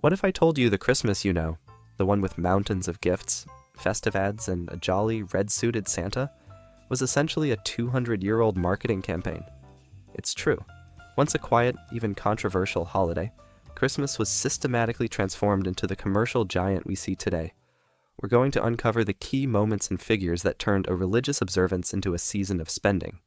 What if I told you the Christmas you know, the one with mountains of gifts, festive ads, and a jolly red-suited Santa, was essentially a 200-year-old marketing campaign? It's true. Once a quiet, even controversial holiday, Christmas was systematically transformed into the commercial giant we see today. We're going to uncover the key moments and figures that turned a religious observance into a season of spending.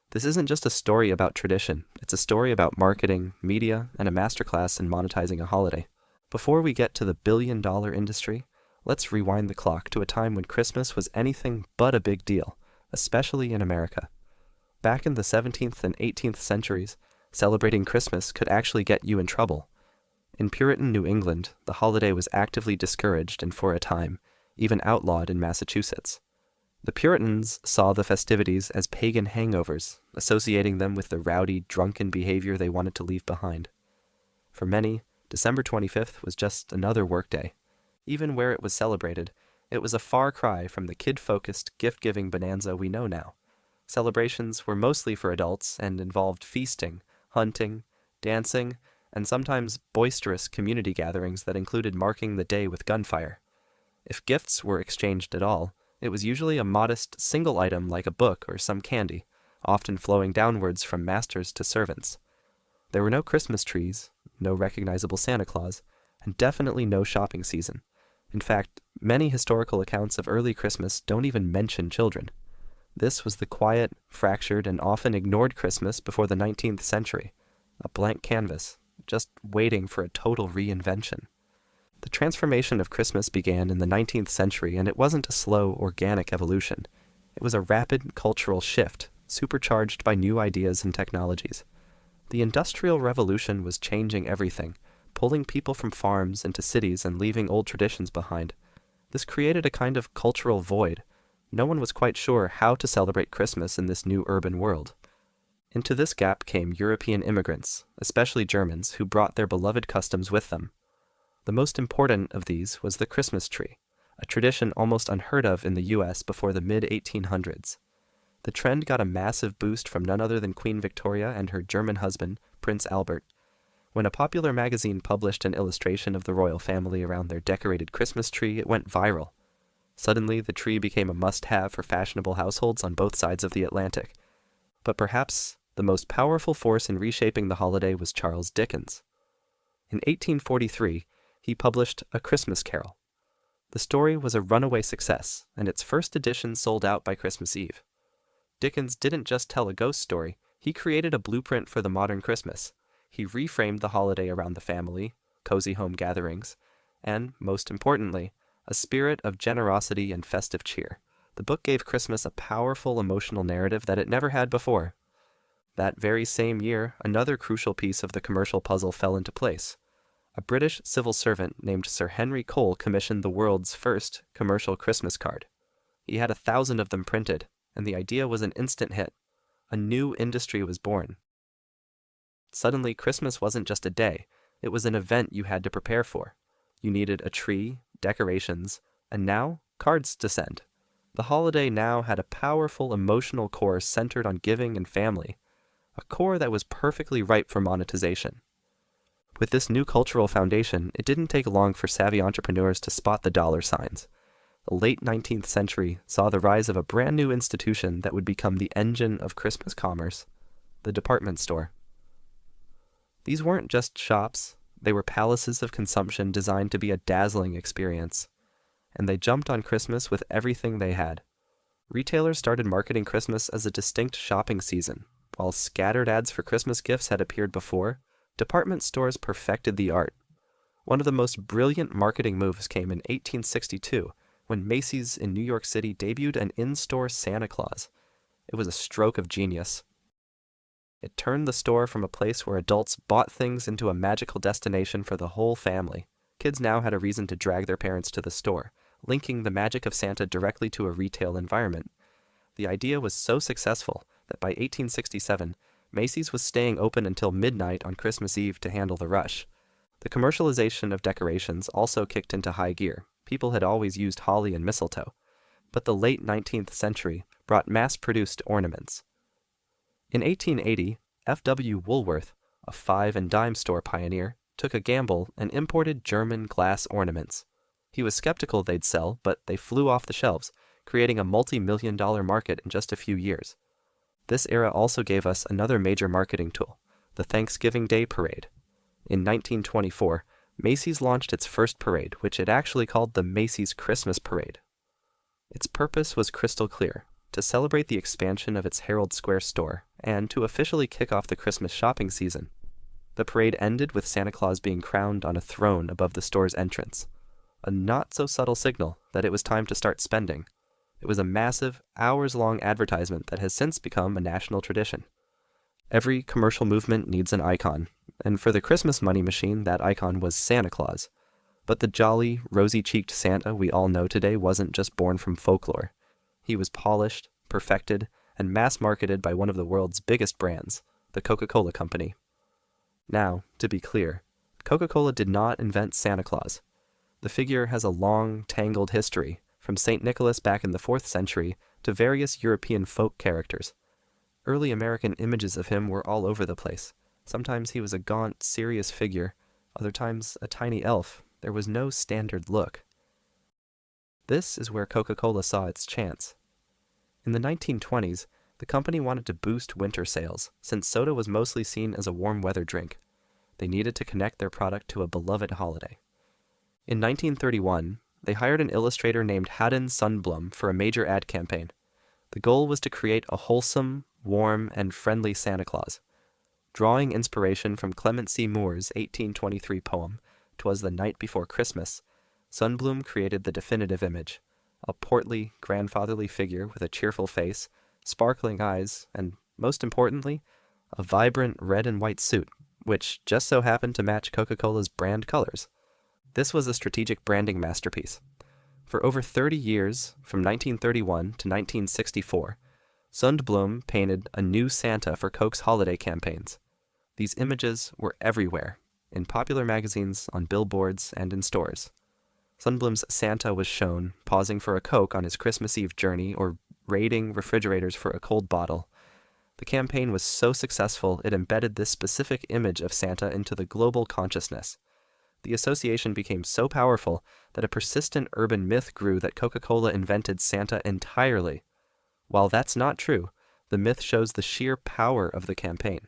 This isn't just a story about tradition, it's a story about marketing, media, and a masterclass in monetizing a holiday. Before we get to the billion-dollar industry, let's rewind the clock to a time when Christmas was anything but a big deal, especially in America. Back in the 17th and 18th centuries, celebrating Christmas could actually get you in trouble. In Puritan New England, the holiday was actively discouraged and, for a time, even outlawed in Massachusetts. The Puritans saw the festivities as pagan hangovers, associating them with the rowdy, drunken behavior they wanted to leave behind. For many, December 25th was just another workday. Even where it was celebrated, it was a far cry from the kid-focused, gift-giving bonanza we know now. Celebrations were mostly for adults and involved feasting, hunting, dancing, and sometimes boisterous community gatherings that included marking the day with gunfire. If gifts were exchanged at all, it was usually a modest single item like a book or some candy, often flowing downwards from masters to servants. There were no Christmas trees, no recognizable Santa Claus, and definitely no shopping season. In fact, many historical accounts of early Christmas don't even mention children. This was the quiet, fractured, and often ignored Christmas before the 19th century, a blank canvas, just waiting for a total reinvention. The transformation of Christmas began in the 19th century, and it wasn't a slow, organic evolution. It was a rapid cultural shift, supercharged by new ideas and technologies. The Industrial Revolution was changing everything, pulling people from farms into cities and leaving old traditions behind. This created a kind of cultural void. No one was quite sure how to celebrate Christmas in this new urban world. Into this gap came European immigrants, especially Germans, who brought their beloved customs with them. The most important of these was the Christmas tree, a tradition almost unheard of in the U.S. before the mid-1800s. The trend got a massive boost from none other than Queen Victoria and her German husband, Prince Albert. When a popular magazine published an illustration of the royal family around their decorated Christmas tree, it went viral. Suddenly, the tree became a must-have for fashionable households on both sides of the Atlantic. But perhaps the most powerful force in reshaping the holiday was Charles Dickens. In 1843, he published A Christmas Carol. The story was a runaway success, and its first edition sold out by Christmas Eve. Dickens didn't just tell a ghost story, he created a blueprint for the modern Christmas. He reframed the holiday around the family, cozy home gatherings, and, most importantly, a spirit of generosity and festive cheer. The book gave Christmas a powerful emotional narrative that it never had before. That very same year, another crucial piece of the commercial puzzle fell into place. A British civil servant named Sir Henry Cole commissioned the world's first commercial Christmas card. He had 1,000 of them printed, and the idea was an instant hit. A new industry was born. Suddenly, Christmas wasn't just a day, it was an event you had to prepare for. You needed a tree, decorations, and now, cards to send. The holiday now had a powerful emotional core centered on giving and family, a core that was perfectly ripe for monetization. With this new cultural foundation, it didn't take long for savvy entrepreneurs to spot the dollar signs. The late 19th century saw the rise of a brand new institution that would become the engine of Christmas commerce, the department store. These weren't just shops, they were palaces of consumption designed to be a dazzling experience. And they jumped on Christmas with everything they had. Retailers started marketing Christmas as a distinct shopping season. While scattered ads for Christmas gifts had appeared before, department stores perfected the art. One of the most brilliant marketing moves came in 1862, when Macy's in New York City debuted an in-store Santa Claus. It was a stroke of genius. It turned the store from a place where adults bought things into a magical destination for the whole family. Kids now had a reason to drag their parents to the store, linking the magic of Santa directly to a retail environment. The idea was so successful that by 1867, Macy's was staying open until midnight on Christmas Eve to handle the rush. The commercialization of decorations also kicked into high gear. People had always used holly and mistletoe, but the late 19th century brought mass-produced ornaments. In 1880, F.W. Woolworth, a five-and-dime store pioneer, took a gamble and imported German glass ornaments. He was skeptical they'd sell, but they flew off the shelves, creating a multi-million-dollar market in just a few years. This era also gave us another major marketing tool, the Thanksgiving Day Parade. In 1924, Macy's launched its first parade, which it actually called the Macy's Christmas Parade. Its purpose was crystal clear: to celebrate the expansion of its Herald Square store and to officially kick off the Christmas shopping season. The parade ended with Santa Claus being crowned on a throne above the store's entrance, a not-so-subtle signal that it was time to start spending. It was a massive, hours-long advertisement that has since become a national tradition. Every commercial movement needs an icon, and for the Christmas money machine, that icon was Santa Claus. But the jolly, rosy-cheeked Santa we all know today wasn't just born from folklore. He was polished, perfected, and mass-marketed by one of the world's biggest brands, the Coca-Cola Company. Now, to be clear, Coca-Cola did not invent Santa Claus. The figure has a long, tangled history, from St. Nicholas back in the 4th century to various European folk characters. Early American images of him were all over the place. Sometimes he was a gaunt, serious figure, other times a tiny elf. There was no standard look. This is where Coca-Cola saw its chance. In the 1920s, the company wanted to boost winter sales, since soda was mostly seen as a warm-weather drink. They needed to connect their product to a beloved holiday. In 1931, they hired an illustrator named Haddon Sundblom for a major ad campaign. The goal was to create a wholesome, warm, and friendly Santa Claus. Drawing inspiration from Clement C. Moore's 1823 poem, "'Twas the Night Before Christmas," Sundblom created the definitive image, a portly, grandfatherly figure with a cheerful face, sparkling eyes, and, most importantly, a vibrant red and white suit, which just so happened to match Coca-Cola's brand colors. This was a strategic branding masterpiece. For over 30 years, from 1931 to 1964, Sundblom painted a new Santa for Coke's holiday campaigns. These images were everywhere, in popular magazines, on billboards, and in stores. Sundblom's Santa was shown pausing for a Coke on his Christmas Eve journey or raiding refrigerators for a cold bottle. The campaign was so successful it embedded this specific image of Santa into the global consciousness. The association became so powerful that a persistent urban myth grew that Coca-Cola invented Santa entirely. While that's not true, the myth shows the sheer power of the campaign.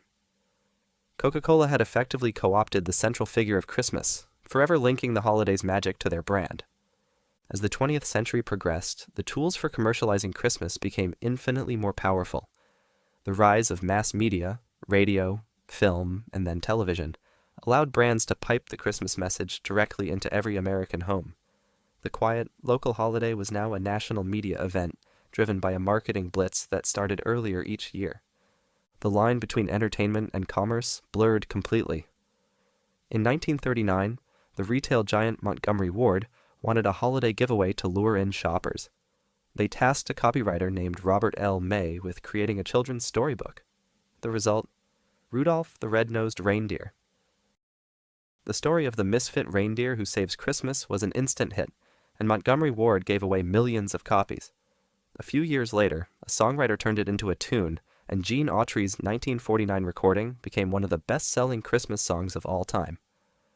Coca-Cola had effectively co-opted the central figure of Christmas, forever linking the holiday's magic to their brand. As the 20th century progressed, the tools for commercializing Christmas became infinitely more powerful. The rise of mass media, radio, film, and then television, allowed brands to pipe the Christmas message directly into every American home. The quiet, local holiday was now a national media event, driven by a marketing blitz that started earlier each year. The line between entertainment and commerce blurred completely. In 1939, the retail giant Montgomery Ward wanted a holiday giveaway to lure in shoppers. They tasked a copywriter named Robert L. May with creating a children's storybook. The result? Rudolph the Red-Nosed Reindeer. The story of the misfit reindeer who saves Christmas was an instant hit, and Montgomery Ward gave away millions of copies. A few years later, a songwriter turned it into a tune, and Gene Autry's 1949 recording became one of the best-selling Christmas songs of all time.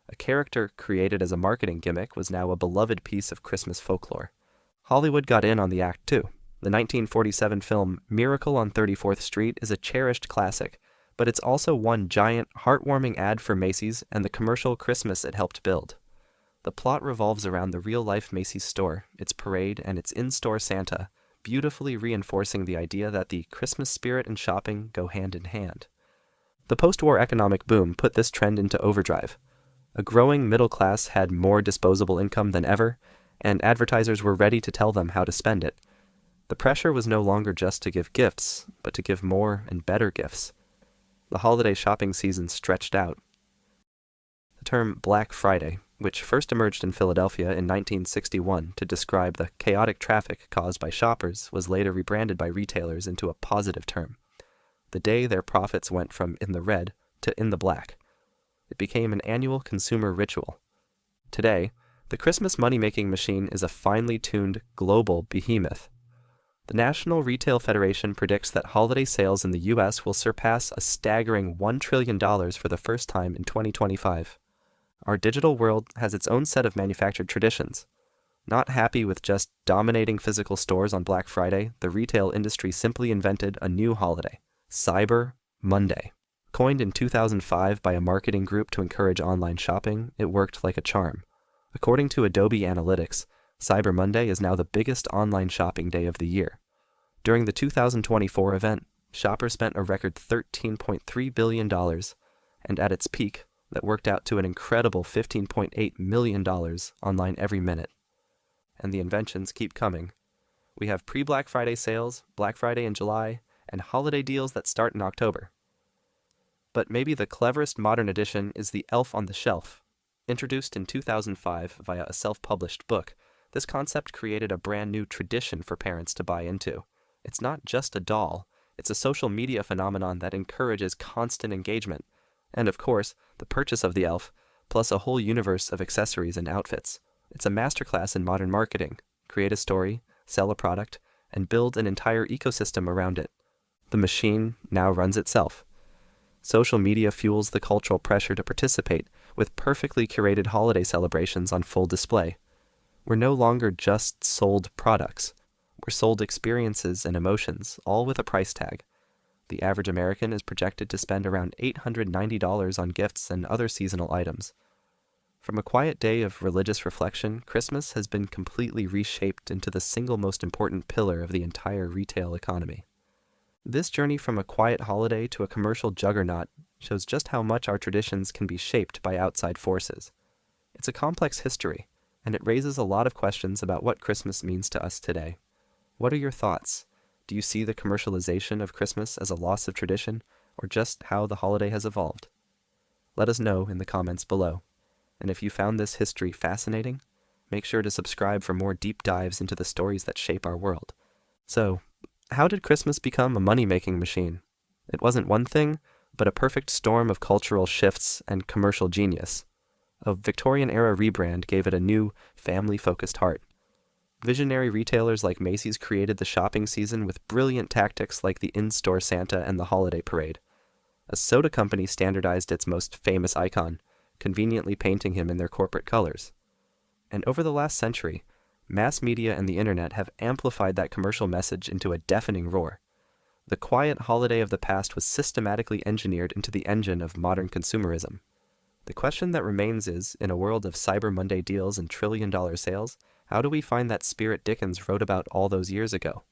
A character created as a marketing gimmick was now a beloved piece of Christmas folklore. Hollywood got in on the act too. The 1947 film Miracle on 34th Street is a cherished classic, but it's also one giant, heartwarming ad for Macy's and the commercial Christmas it helped build. The plot revolves around the real-life Macy's store, its parade, and its in-store Santa, beautifully reinforcing the idea that the Christmas spirit and shopping go hand in hand. The post-war economic boom put this trend into overdrive. A growing middle class had more disposable income than ever, and advertisers were ready to tell them how to spend it. The pressure was no longer just to give gifts, but to give more and better gifts. The holiday shopping season stretched out. The term Black Friday, which first emerged in Philadelphia in 1961 to describe the chaotic traffic caused by shoppers, was later rebranded by retailers into a positive term. The day their profits went from in the red to in the black. It became an annual consumer ritual. Today, the Christmas money-making machine is a finely tuned global behemoth. The National Retail Federation predicts that holiday sales in the U.S. will surpass a staggering $1 trillion for the first time in 2025. Our digital world has its own set of manufactured traditions. Not happy with just dominating physical stores on Black Friday, the retail industry simply invented a new holiday, Cyber Monday. Coined in 2005 by a marketing group to encourage online shopping, it worked like a charm. According to Adobe Analytics, Cyber Monday is now the biggest online shopping day of the year. During the 2024 event, shoppers spent a record $13.3 billion, and at its peak, that worked out to an incredible $15.8 million online every minute. And the inventions keep coming. We have pre-Black Friday sales, Black Friday in July, and holiday deals that start in October. But maybe the cleverest modern addition is the elf on the shelf. Introduced in 2005 via a self-published book, this concept created a brand new tradition for parents to buy into. It's not just a doll, it's a social media phenomenon that encourages constant engagement. And of course, the purchase of the elf, plus a whole universe of accessories and outfits. It's a masterclass in modern marketing. Create a story, sell a product, and build an entire ecosystem around it. The machine now runs itself. Social media fuels the cultural pressure to participate, with perfectly curated holiday celebrations on full display. We're no longer just sold products. We're sold experiences and emotions, all with a price tag. The average American is projected to spend around $890 on gifts and other seasonal items. From a quiet day of religious reflection, Christmas has been completely reshaped into the single most important pillar of the entire retail economy. This journey from a quiet holiday to a commercial juggernaut shows just how much our traditions can be shaped by outside forces. It's a complex history, and it raises a lot of questions about what Christmas means to us today. What are your thoughts? Do you see the commercialization of Christmas as a loss of tradition, or just how the holiday has evolved? Let us know in the comments below. And if you found this history fascinating, make sure to subscribe for more deep dives into the stories that shape our world. So, how did Christmas become a money-making machine? It wasn't one thing, but a perfect storm of cultural shifts and commercial genius. A Victorian-era rebrand gave it a new, family-focused heart. Visionary retailers like Macy's created the shopping season with brilliant tactics like the in-store Santa and the holiday parade. A soda company standardized its most famous icon, conveniently painting him in their corporate colors. And over the last century, mass media and the internet have amplified that commercial message into a deafening roar. The quiet holiday of the past was systematically engineered into the engine of modern consumerism. The question that remains is, in a world of Cyber Monday deals and trillion-dollar sales, how do we find that spirit Dickens wrote about all those years ago?